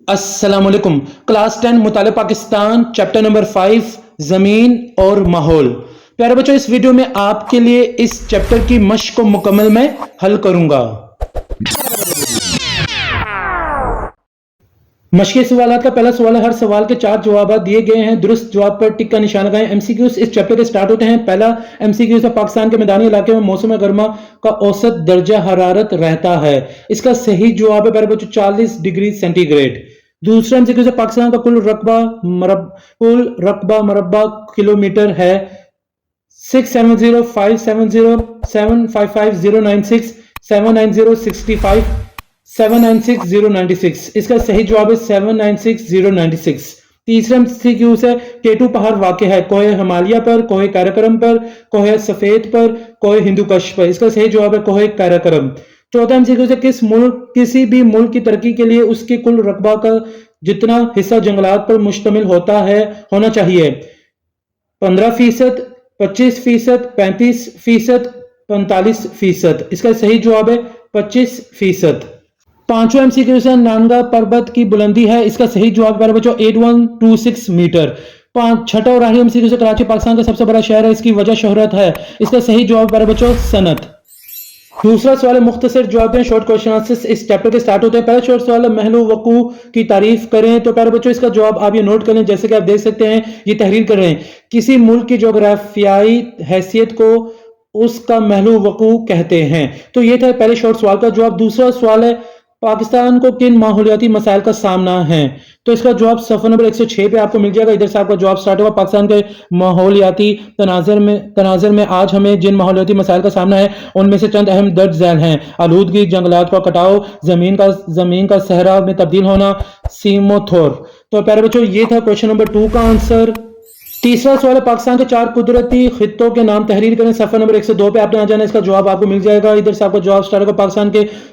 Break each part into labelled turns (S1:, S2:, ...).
S1: अस्सलामुअलैकुम। Class 10 मुताले Pakistan chapter number 5 ज़मीन और माहौल। प्यारे बच्चों, इस वीडियो में आपके लिए इस चैप्टर की मश्क को मुकम्मल मैं हल करूंगा। मशक़ी सवालात का पहला सवाल है, हर सवाल के 4 जवाब दिए गए हैं, दुरुस्त जवाब पर टिक का निशान लगाएं। एमसीक्यूज इस चैप्टर के स्टार्ट होते हैं। पहला एमसीक्यूज है, पाकिस्तान के मैदानी इलाके में मौसम गर्मा का औसत दर्जा हरारत रहता है। इसका सही जवाब है प्यारे बच्चों 40 डिग्री सेंटीग्रेड। दूसरा एमसीक्यूज है, पाकिस्तान का कुल रकबा मरबा किलोमीटर है 670570755096 79065 796096। इसका सही जवाब है 796096। तीसरा एमसीक्यू है, केटू पहाड़ वाक़ है कोहे हिमालय पर, कोहे काराकोरम पर, कोहे सफेद पर, कोहे हिंदुकुश पर। इसका सही जवाब है कोहे काराकोरम। चौथा एमसीक्यू है, किसी भी मुल्क की तरक्की के लिए उसके कुल रकबा का जितना हिस्सा जंगलात पर मुश्तमिल होना चाहिए 15%, 25%, 35%, 45%। इसका सही जवाब है 25%। पांचवा एमसीक्यू है, नानगा पर्वत की बुलंदी है। इसका सही जवाब है बच्चों 8126 मीटर। छठा और आखिरी एमसीक्यू से, कराची पाकिस्तान का सबसे बड़ा शहर है, इसकी वजह शोहरत है। इसका सही जवाब है बच्चों सनत। दूसरा सवाल है, मुख्तसर जवाब शॉर्ट क्वेश्चन आंसर्स इस चैप्टर के स्टार्ट होते हैं। पहला शॉर्ट सवाल है, महलो वकू की तारीफ करें। तो प्यारे बच्चों, इसका जवाब आप ये नोट कर लें। जैसे कि आप देख सकते हैं, ये तहरीर कर रहे हैं, किसी मुल्क की जोग्राफियाई हैसियत को उसका महलो वकू कहते हैं। तो ये था पहले शॉर्ट सवाल का जवाब। दूसरा सवाल है, पाकिस्तान को किन माहौलियाती मसाइल का सामना है। तो इसका जवाब सफर नंबर 106 पे आपको मिल जाएगा। इधर से आपका जवाब स्टार्ट होगा। पाकिस्तान के माहौलियाती तनाजर में आज हमें जिन माहौलियाती मसाइल का सामना है उनमें से चंद अहम दर्ज झैल हैं। आलूदगी, जंगलात का कटाव, जमीन का सहरा में तब्दील होना, सीमोथोर। तो प्यारे बच्चों, ये था क्वेश्चन नंबर 2 का आंसर। तीसरा सवाल है, पाकिस्तान के 4 कुदरती खित्तों के नाम तहरीर करें। सफर नंबर 102 पे आपने आ जाना। इसका जवाब आपको मिल जाएगा। इधर से आपका जवाब स्टार्ट होगा।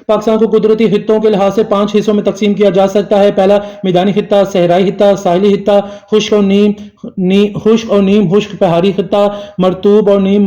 S1: पाकिस्तान को कुदरती खित्तों के लिहाज से 5 हिस्सों में तकसीम किया जा सकता है। पहला, मैदानी खित्ता, सहराई खित्ता, साहिली खित्ता, खुश्क और नीम खुश्क पहाड़ी खित्ता, मरतूब और नीम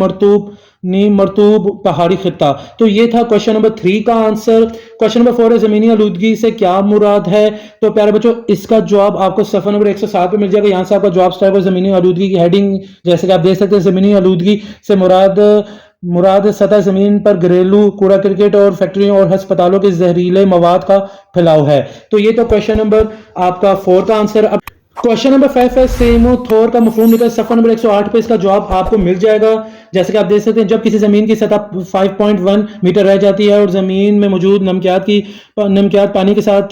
S1: मरतूब पहाड़ी खित्ता। तो ये था क्वेश्चन नंबर 3 का आंसर। क्वेश्चन नंबर 4 है, जमीनी आलूदगी से क्या मुराद है। तो प्यारे बच्चों, इसका जवाब आपको सफर नंबर 107 पे मिल जाएगा। यहां से आपका जवाब स्टार्ट होगा। जमीनी आलूदगी की हेडिंग जैसे कि आप देख सकते हैं, जमीनी आलूदगी से मुराद सतह जमीन पर घरेलू कूड़ा क्रिकेट और फैक्ट्रियों और अस्पतालों के जहरीले मवाद का फैलाव है। तो ये तो क्वेश्चन नंबर आपका 4 का आंसर। क्वेश्चन नंबर 5 है, सीमोथोर का मफहूम निकल। सफर नंबर 108 पे इसका जवाब आपको मिल जाएगा। जैसे कि आप देख सकते हैं, जब किसी जमीन की सतह 5.1 मीटर रह जाती है और जमीन में मौजूद नमकियात पानी के साथ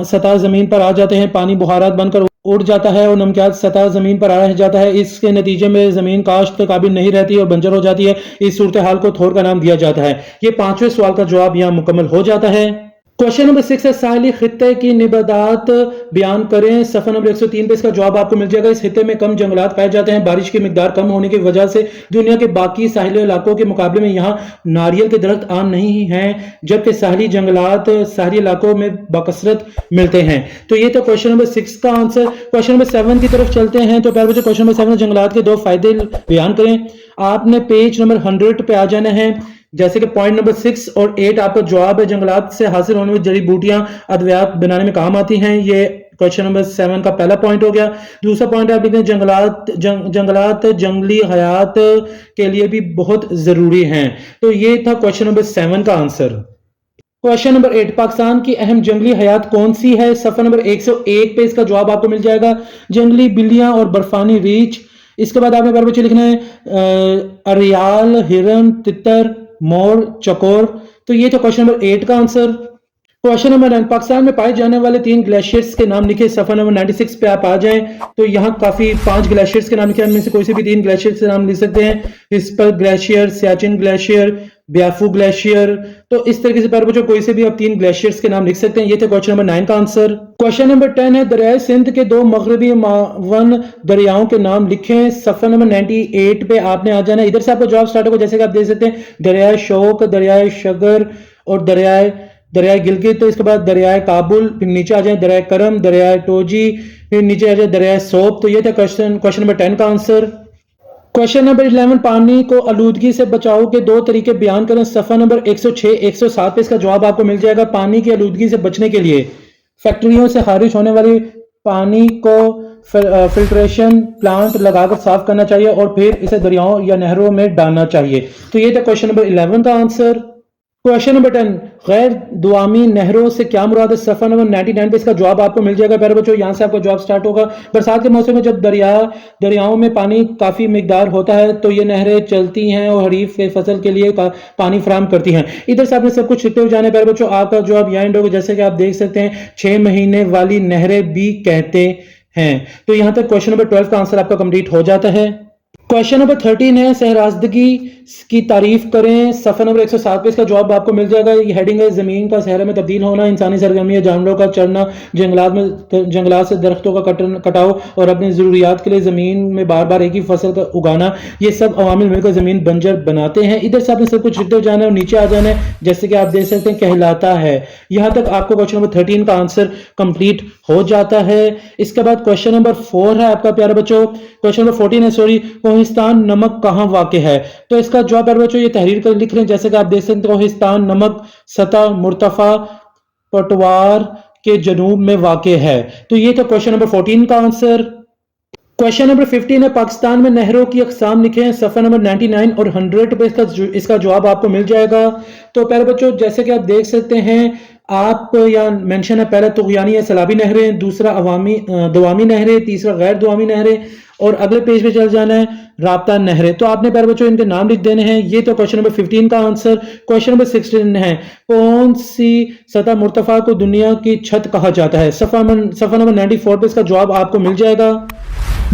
S1: सतह जमीन पर आ जाते हैं, पानी बुहारात बनकर उड़ जाता है और नमकियात सतह जमीन पर आ जाता है। इसके नतीजे में जमीन काश्त के काबिल नहीं रहती और बंजर हो जाती है। इस सूरत हाल को थोर का नाम दिया जाता है। ये 5वें सवाल का जवाब यहाँ मुकम्मल हो जाता है। क्वेश्चन नंबर 6 है, साहिली खित्ते की निबादात बयान करें। सफर नंबर 103 पे इसका जवाब आपको मिल जाएगा। इस खित्ते में कम जंगलात पाए जाते हैं। बारिश की मिकदार कम होने की वजह से दुनिया के बाकी साहिली इलाकों के मुकाबले में यहाँ नारियल के दरख्त आम नहीं हैं, जबकि साहिली जंगलात साहिली इलाकों में बकसरत मिलते हैं। तो ये तो क्वेश्चन नंबर 6 का आंसर। क्वेश्चन नंबर 7 की तरफ चलते हैं। तो प्यारे बच्चों, क्वेश्चन नंबर 7 जंगलात के 2 फायदे बयान करें। आपने पेज नंबर 100 पे आ जाना है। जैसे कि पॉइंट नंबर 6 और 8 आपका जवाब है, जंगलात से हासिल होने वाली जड़ी बूटियां अद्वियात बनाने में काम आती हैं। ये क्वेश्चन नंबर 7 का पहला पॉइंट हो गया। दूसरा पॉइंट आप लिखते हैं, जंगलात जंगली हयात के लिए भी बहुत जरूरी हैं। तो ये था क्वेश्चन नंबर 7 का आंसर। क्वेश्चन नंबर 8, पाकिस्तान की अहम जंगली हयात कौन सी है। सफर नंबर 101 पे इसका जवाब आपको मिल जाएगा। जंगली बिल्लियां और बर्फानी रीछ। इसके बाद आपने बच्चे लिखना है अरियाल, हिरन, तितर, मोर, चकोर। तो ये तो क्वेश्चन नंबर 8 का आंसर। क्वेश्चन नंबर 9, पाकिस्तान में पाए जाने वाले 3 ग्लेशियर्स के नाम लिखे। सफर नंबर 96 पे आप आ जाएं। तो यहाँ काफी 5 ग्लेशियर्स के नाम लिखे, उनमें से कोई से भी 3 ग्लेशियर्स के नाम लिख सकते हैं। इस्पर ग्लेशियर, सियाचिन ग्लेशियर, ब्याफू ग्लेशियर। तो इस तरीके से प्यारे बच्चों, कोई से भी आप 3 ग्लेशियर्स के नाम लिख सकते हैं। ये थे क्वेश्चन नंबर 9 का आंसर। क्वेश्चन नंबर 10 है, दरियाए सिंध के 2 मगरबी मावन दरियाओं के नाम लिखें। सफर नंबर 98 पे आपने आ जाना है। इधर से आपका जवाब स्टार्ट होगा। जैसे कि आप देख सकते हैं, दरियाए शोक, दरियाए शगर और दरियाए गिलगित। तो इसके बाद दरियाए काबुल, फिर नीचे आ जाए दरियाए करम, दरियाए टोजी, फिर नीचे आ जाए दरियाए सोप। तो ये था क्वेश्चन नंबर 10 का आंसर। क्वेश्चन नंबर 11, पानी को आलूदगी से बचाव के 2 तरीके बयान करें। सफा नंबर 106 107 पे इसका जवाब आपको मिल जाएगा। पानी की आलूदगी से बचने के लिए फैक्ट्रियों से खारिज होने वाली पानी को फिल्ट्रेशन प्लांट लगाकर साफ करना चाहिए और फिर इसे दरियाओं या नहरों में डालना चाहिए। तो ये था क्वेश्चन नंबर 11 का आंसर। क्वेश्चन नंबर 10, गैर दुआमी नहरों से क्या मुराद है? सफा नंबर 99 पे इसका जवाब आपको मिल जाएगा प्यारे बच्चों। यहाँ से आपका जवाब स्टार्ट होगा। बरसात के मौसम में जब दरियाओं में पानी काफी मिकदार होता है तो ये नहरें चलती हैं और खरीफ के फसल के लिए पानी फराहम करती हैं। इधर से आपने सब कुछ लिखते हुए जाने प्यारे बच्चों, आपका जवाब यहाँ एंड होगा। जैसे कि आप देख सकते हैं 6 महीने वाली नहरें भी कहते हैं। तो यहाँ तक क्वेश्चन नंबर 12 का आंसर आपका कंप्लीट हो जाता है। क्वेश्चन नंबर 13 है, सहराजदगी की तारीफ करें। सफा नंबर 107 पे इसका जवाब आपको मिल जाएगा। ये हेडिंग है, जमीन का सहरा में तब्दील होना, इंसानी सरगर्मी है, जानवरों का चरना, जंगलात से दरख्तों का कटाव और अपनी जरूरियात के लिए जमीन में बार बार एक ही फसल का उगाना, ये सब अवामिल मिलकर जमीन बंजर बनाते हैं। इधर से आपने सब कुछ लिखते जाना है और नीचे आ जाना है, जैसे कि आप देख सकते हैं कहलाता है। यहां तक आपको क्वेश्चन नंबर 13 का आंसर कंप्लीट हो जाता है। इसके बाद क्वेश्चन नंबर 4 है आपका प्यारे बच्चों। क्वेश्चन नंबर 14 है, सॉरी, कोहिस्तान नमक कहां वाक़ है? तो इसका जवाब प्यारे बच्चों ये तहरीर कर लिख रहे हैं। जैसे कि आप देख सकते हैं कोहिस्तान नमक सतह मुर्तफा पटवार के जनूब में वाक़ है। तो ये था क्वेश्चन नंबर 14 का आंसर। क्वेश्चन नंबर 15 है, पाकिस्तान में नहरों की अकसाम लिखे हैं। सफा नंबर 99 और 100 पे इसका जवाब आपको मिल जाएगा। तो प्यारे बच्चों जैसे कि आप देख सकते हैं, आप यहाँ मेंशन है, पहला तुग़यानी या सैलाबी नहरें, दूसरा दवामी नहरें, तीसरा गैर दवामी नहरें और अगले पेज पे चल जाना है राब्ता नहरें। तो आपने प्यारे बच्चों इनके नाम लिख देने हैं। ये तो क्वेश्चन नंबर 15 का आंसर। क्वेश्चन नंबर 16 है, कौन सी सतह मुर्तफा को दुनिया की छत कहा जाता है? सफा नंबर 94 पे इसका जवाब आपको मिल जाएगा।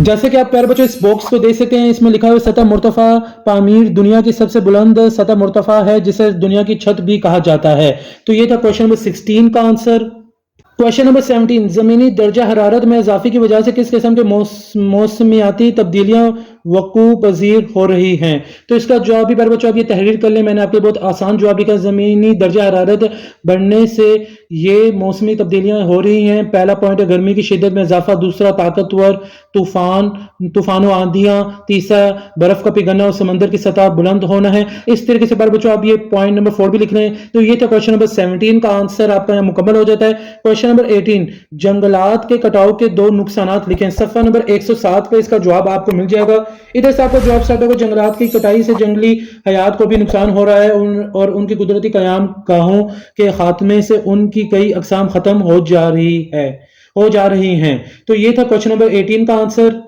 S1: जैसे कि आप प्यारे बच्चों इस बॉक्स को देख सकते हैं, इसमें लिखा हुआ सतह मुर्तफा पामीर दुनिया की सबसे बुलंद सतह मुर्तफा है, जिसे दुनिया की छत भी कहा जाता है। तो ये था क्वेश्चन नंबर 16 का आंसर। क्वेश्चन नंबर 17, जमीनी दर्जा हरारत में इजाफे की वजह से किस किस्म के मौसमियाती तब्दीलियां वकू पजीर हो रही हैं? तो इसका जवाब भी प्यारे बच्चों आप ये तहरीर कर लें। मैंने आपके बहुत आसान जवाब लिखा, जमीनी दर्जा हरारत बढ़ने से ये मौसमी तब्दीलियां हो रही हैं। पहला पॉइंट है गर्मी की शिद्दत में इजाफा, दूसरा ताकतवर तूफान आंधियां, तीसरा बर्फ का पिघलना और समंदर की सतह बुलंद होना है। इस तरीके से प्यारे बच्चों आप ये पॉइंट नंबर 4 भी लिख रहे हैं। तो ये था क्वेश्चन नंबर 17 का आंसर आपका यहाँ मुकम्मल हो जाता है। क्वेश्चन नंबर 18, जंगलात के कटाव के 2 नुकसानात लिखें। सफा नंबर 107 पे इसका जवाब आपको मिल जाएगा। इधर से आपका जवाब स्टार्ट होगा, जंगलात की कटाई से जंगली हयात को भी नुकसान हो रहा है और उनकी कुदरती कयाम गाहों के खात्मे से उनकी कई अकसाम खत्म हो जा रही हैं। तो ये था क्वेश्चन नंबर 18 का आंसर।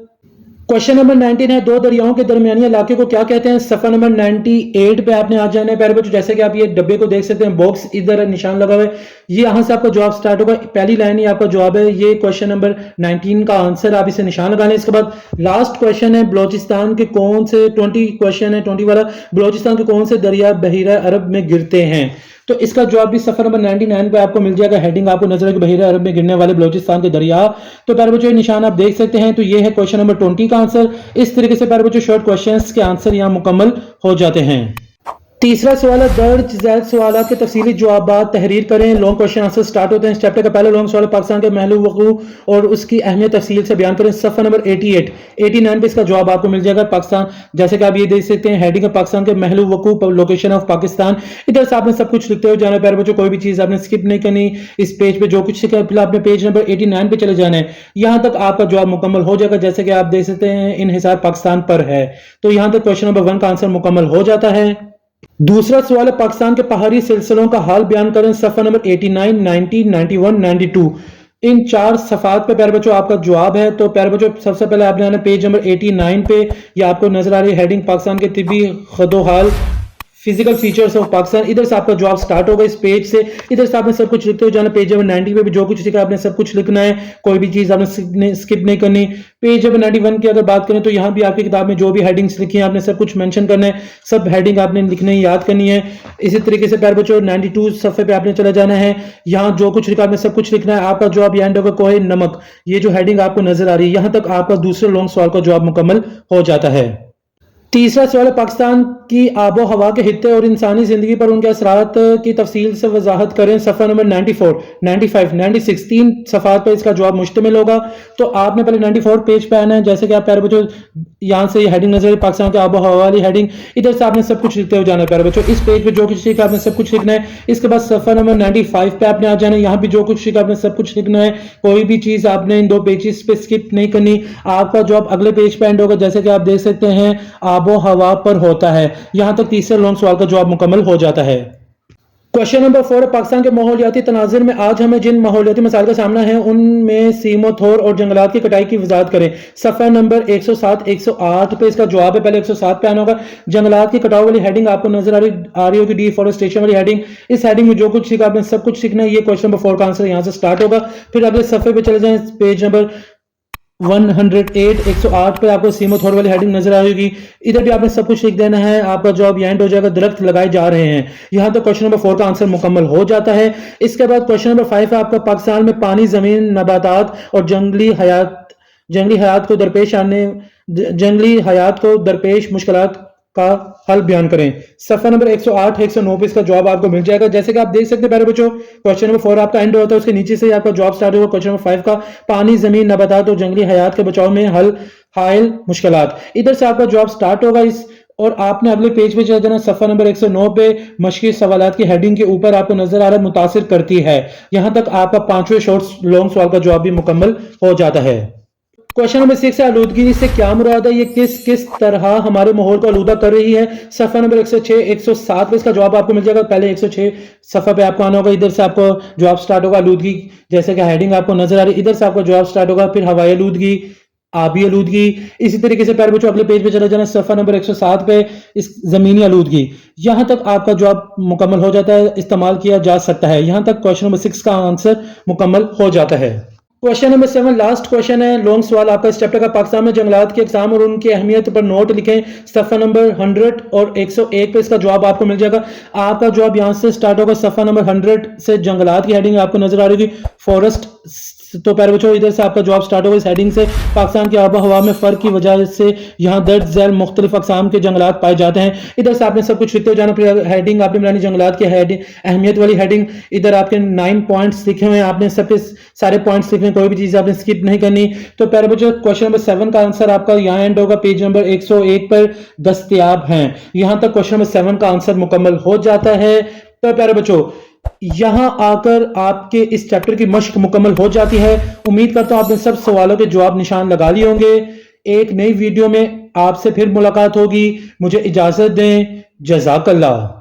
S1: क्वेश्चन नंबर 19 है, 2 दरियाओं के दरमियानी इलाके को क्या कहते हैं? सफा नंबर 98 पे आपने आ जाना है प्यारे बच्चों। जैसे कि आप ये डब्बे को देख सकते हैं, बॉक्स इधर निशान लगा हुआ है, ये यहां से आपका जवाब स्टार्ट होगा। पहली लाइन ही आपका जवाब है। ये क्वेश्चन नंबर 19 का आंसर, आप इसे निशान लगा लें। इसके बाद लास्ट क्वेश्चन है, बलोचिस्तान के कौन से 20 क्वेश्चन है 20 वाला, बलोचिस्तान के कौन से दरिया बहीरा अरब में गिरते हैं? तो इसका जवाब भी सफर नंबर 99 पे आपको मिल जाएगा। हेडिंग आपको नजर आएगी बहीरा अरब में गिरने वाले बलोचिस्तान के दरिया। तो प्यारे बच्चों निशान आप देख सकते हैं। तो ये है क्वेश्चन नंबर 20 का आंसर। इस तरीके से प्यारे बच्चों शॉर्ट क्वेश्चंस के आंसर यहां मुकम्मल हो जाते हैं। तीसरा सवाल है, दर्ज झैल सवाल के तफसीली जवाब तहरीर करें। लॉन्ग क्वेश्चन आंसर स्टार्ट होते हैं। इस चैप्टर का पहला लॉन्ग सवाल पाकिस्तान के महलू वकू और उसकी अहमियत तफसील से बयान करें। सफ़ा नंबर 89 पे इसका जवाब आपको मिल जाएगा। पाकिस्तान, जैसे कि आप ये देख सकते हैं, हेडिंग है पाकिस्तान के महलू वकू लोकेशन ऑफ पाकिस्तान। इधर से आपने सब कुछ लिखते हुए जाना है प्यारे बच्चों, कोई भी चीज आपने स्किप नहीं करनी। इस पेज पे जो कुछ सीखा फिर आपने पेज नंबर 89 पे चले जाना है। यहां तक आपका जवाब मुकम्मल हो जाएगा। जैसे कि आप देख सकते हैं इन्हिसार पाकिस्तान पर है। तो यहां तक क्वेश्चन नंबर 1 का आंसर मुकम्मल हो जाता है। दूसरा सवाल है, पाकिस्तान के पहाड़ी सिलसिलों का हाल बयान करें। सफ़ा नंबर 89, 90, 91, 92 इन 4 सफात पे प्यारे बच्चों आपका जवाब है। तो प्यारे बच्चों सबसे पहले आपने आना पेज नंबर 89 पे। ये आपको नजर आ रही है हेडिंग पाकिस्तान के तिब्बी खदोहाल फिजिकल फीचर्स ऑफ पाकिस्तान। इधर से आपका जवाब स्टार्ट होगा इस पेज से। इधर से आपने सब कुछ लिखते हुए जाना। पेज नंबर 90 पे भी जो कुछ लिखा आपने सब कुछ लिखना है, कोई भी चीज आपने स्किप नहीं करनी। पेज नंबर 91 की अगर बात करें तो यहाँ भी आपकी किताब में जो भी हेडिंग्स लिखी हैं आपने सब कुछ मेंशन करना है। सब हेडिंग आपने लिखने याद करनी है। इसी तरीके से प्यारे बच्चों 92 सफ़े पे आपने चला जाना है। यहाँ जो कुछ लिखा आपने सब कुछ लिखना है। आपका जवाब यहाँ होगा कोहे नमक। ये जो हेडिंग आपको नजर आ रही है, यहाँ तक आपका दूसरे लॉन्ग सवाल का जवाब मुकम्मल हो जाता है। तीसरा सवाल है, पाकिस्तान की आबो हवा के हित्ते और इंसानी ज़िंदगी पर उनके असरात की तफसील से वजाहत करें। सफ़ा नंबर 94, 95, 96 तीन सफ़ात पर इसका जवाब मुश्तमिल होगा। तो आपने पहले 94 पेज पे आना है। जैसे कि आप प्यारे बच्चों यहाँ से ये हेडिंग नजर है, पाकिस्तान की आबो हवा वाली हेडिंग, इधर से आपने सब कुछ लिखते हुए जाना है प्यारे बच्चों। इस पेज पे जो कुछ सीखा आपने सब कुछ लिखना है। इसके बाद सफ़ा नंबर 95 पे आपने आ जाना है। यहाँ भी जो कुछ सीखा आपने सब कुछ लिखना है। कोई भी चीज़ आपने इन 2 पेजेस पे स्किप नहीं करनी। आपका जवाब अगले पेज पे एंड होगा। जैसे कि आप देख सकते हैं आबो हवा पर होता है। यहां तक तीसरे लॉन्ग सवाल का जवाब मुकम्मल हो जाता है। क्वेश्चन नंबर 4, पाकिस्तान के माहौलियाती तनाज़ुर में आज हमें जिन माहौलियाती मसाइल का सामना है उनमें सीमो थोर और जंगलात की कटाई की वजाहत करें। सफ़ा नंबर 107, 108 पे इसका जवाब है। पहले 107 पे आना होगा। जंगलात की कटाई वाली हेडिंग आपको नजर आ रही होगी, डिफॉरेस्टेशन वाली हेडिंग। इस हेडिंग में जो कुछ सीखा आपने सब कुछ सीखना है। ये क्वेश्चन नंबर 4 का आंसर यहाँ से स्टार्ट होगा। फिर अगले सफ़े पे चले जाएं, पेज नंबर 108, 108 पे आपको सीमो थोर वाली हेडिंग नजर आएगी। इधर भी आपने सब कुछ लिख देना है। आपका जवाब एंड हो जाएगा, दरख्त लगाए जा रहे हैं। यहां तक क्वेश्चन नंबर 4 का आंसर मुकम्मल हो जाता है। इसके बाद क्वेश्चन नंबर 5 है आपका, पाकिस्तान में पानी, जमीन, नबातात और जंगली हयात को दरपेश मुश्किलात का हल बयान करें। सफा नंबर 108, 109 पे इसका जवाब आपको मिल जाएगा। जैसे कि आप देख सकते हैं प्यारे बच्चों, क्वेश्चन नंबर 4 आपका एंड होता है, उसके नीचे से ही आपका जवाब स्टार्ट होगा। क्वेश्चन नंबर 5 का पानी, जमीन, नबातात और जंगली हयात के बचाव में हायल मुश्किलात, इधर से आपका जवाब स्टार्ट होगा। इस और आपने अगले पेज पे चले जाना। सफा नंबर 109 पे मशकी सवालात की हेडिंग के ऊपर आपको नजर आ रहा है मुतासिर करती है। यहां तक आपका 5वें शॉर्ट लॉन्ग सवाल का जवाब भी मुकम्मल हो जाता है। क्वेश्चन नंबर 6 है, आलूदगी से क्या मुराद है, ये किस किस तरह हमारे माहौल को आलूदा कर रही है। सफा नंबर 106, 107 पे इसका जवाब आपको मिल जाएगा। पहले 106 सफा पे आपको आना होगा। इधर से आपको जवाब स्टार्ट होगा। आलूदगी जैसे कि हेडिंग आपको नजर आ रही है, इधर से आपको जवाब स्टार्ट होगा। फिर हवाई आलूदगी, आबी आलूदगी। इसी तरीके से प्यारे बच्चों अगले पेज पे चले जाना। सफा नंबर 107 पे इस जमीनी आलूदगी, यहां तक आपका जवाब मुकम्मल हो जाता है, इस्तेमाल किया जा सकता है। यहां तक क्वेश्चन नंबर 6 का आंसर मुकम्मल हो जाता है। क्वेश्चन नंबर 7 लास्ट क्वेश्चन है, लॉन्ग सवाल आपका इस चैप्टर का। पाकिस्तान में जंगलात की अक़साम और उनकी अहमियत पर नोट लिखें। सफ़ा नंबर 100 और 101 पे इसका जवाब आपको मिल जाएगा। आपका जवाब यहां से स्टार्ट होगा। सफ़ा नंबर 100 से जंगलात की हेडिंग आपको नजर आ रही होगी, फॉरेस्ट। तो प्यारे बच्चों इधर से आपका जवाब स्टार्ट होगा इस हेडिंग से। पाकिस्तान की आबो हवा में फ़र्क की वजह से यहाँ दर्ज झैल मुख्तलिफ अक़साम के जंगलात पाए जाते हैं। इधर से आपने सब कुछ लिखते हो जाना। फिर हेडिंग आपने बनानी जंगलात की हेडिंग, अहमियत वाली हेडिंग। इधर आपके 9 पॉइंट्स लिखे हुए हैं, आपने सब सारे पॉइंट्स लिखने, कोई भी चीज़ आपने स्किप नहीं करनी। तो प्यारे बच्चों क्वेश्चन नंबर 7 का आंसर आपका यहाँ एंड होगा, पेज नंबर 101 पर दस्तयाब हैं। यहाँ तक क्वेश्चन नंबर 7 का आंसर मुकम्मल हो जाता है। तो प्यारे बच्चों यहां आकर आपके इस चैप्टर की मश्क मुकम्मल हो जाती है। उम्मीद करता हूं आपने सब सवालों के जवाब निशान लगा लिए होंगे। एक नई वीडियो में आपसे फिर मुलाकात होगी। मुझे इजाजत दें। जज़ाकल्लाह।